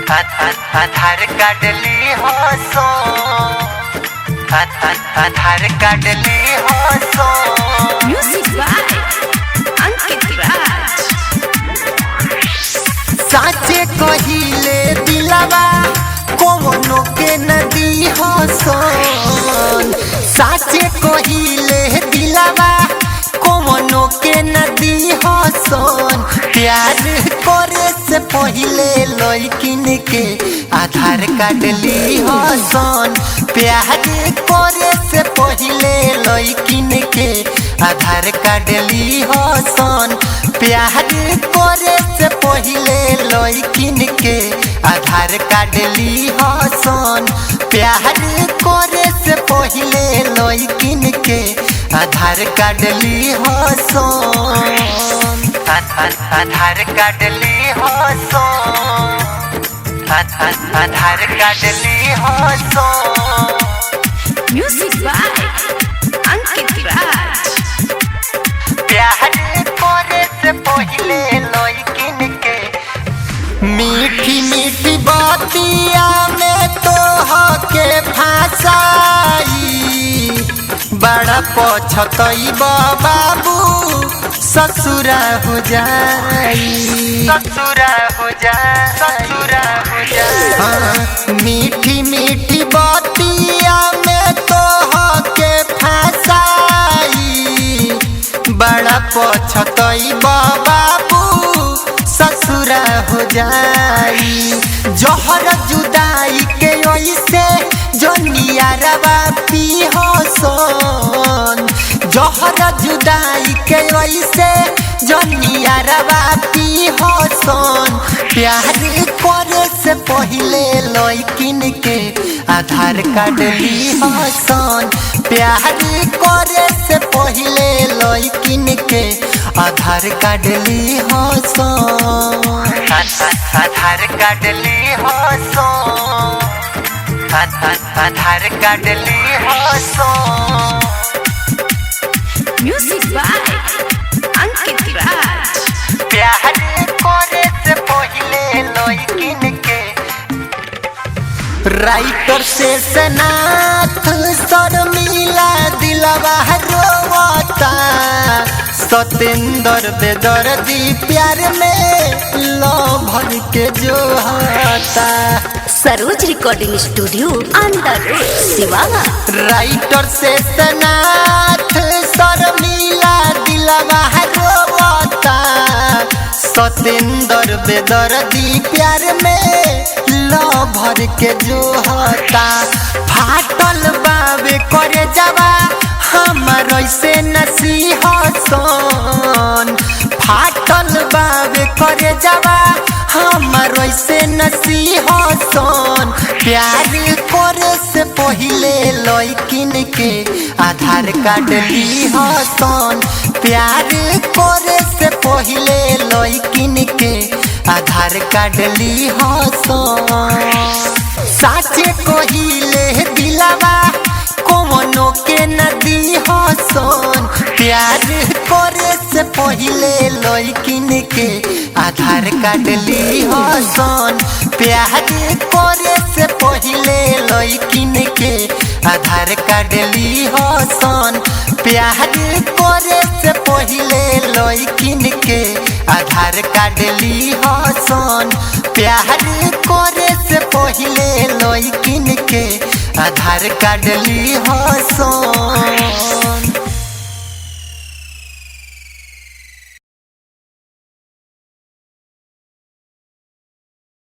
आधार card ली हो सो आधार card ली हो सो। म्यूजिक बाय अंकित राज। साचे कहिले दिलवा कोनो के नदी हो सोन। साचे कहिले दिलवा कोनो के नदी हो सोन। प्यार करे से पहिले लइकिन के आधार कार्ड ली हो सोन। प्यार करे से पहिले लइकिन के आधार कार्ड ली हो सोन। प्यार करे से पहिले लइकिन के आधार कार्ड ली हो सोन। प्यार करे से पहिले लइकिन के आधार कार्ड ली हो सोन। आधार कार्ड ली हो सोन। आधार कार्ड ली हो सोन। म्यूजिक बाय अंकित राज। प्यार करे से पहिले लइकिन के मीठी मीठी बातिया में तोहके फसाई। बड़ा पछतई बाबू ससुरा हो जाई। ससुरा हो जाए ससुरा हो जाए। हाँ, मीठी मीठी बातिया में तोहके फसाई। बड़ा पछतई बाबू ससुरा हो जाई। जहर जुदाई के ओइसे जोनिया रवा पी हो सोन। जहर जुदाई के ओइसे जोनिया रवा पी हो सोन। प्यार करे से पहिले लइकिन के आधार कार्ड ली हो सोन। प्यार करे से पहिले लइकिन के आधार कार्ड ली हो सोन। आधार कार्ड ली हो सोन। आधार कार्ड ली हो सोन। म्यूजिक बाय अंकित राज। प्यार करे से पहिले लइकिन के राइटर से सनाथ शर्मिला दिलवा रोवता। सतेंद्र बेदर्दी प्यार में लव के जोहता। सरोज रिकॉर्डिंग स्टूडियो अंदर सिवागा। राइटर से सनाथ शर्मिला दिलवा रोवता। सतेंद्र बेदर्दी प्यार में लव के जोहता। फाटल बाबे करे जावा हमर ऐसे नसीहा सोन। फाटल बाबे करे जावा हमर ऐसे नसीहा सोन। प्यार करे से पहिले लइकिन के आधार कार्ड ली हो सोन। प्यार करे से पहिले लइकिन के आधार कार्ड ली हो सोन। साचे कहिले दिलवा कोनो के नदी हो सोन। प्यार करे से पहिले लइकिन के आधार कार्ड ली हो सोन। प्यार करे से पहिले लइकिन के आधार कार्ड ली हो सोन। प्यार करे से पहिले लइकिन के आधार कार्ड ली हो सोन। प्यार करे से पहिले लइकिन के आधार कार्ड ली हो सोन।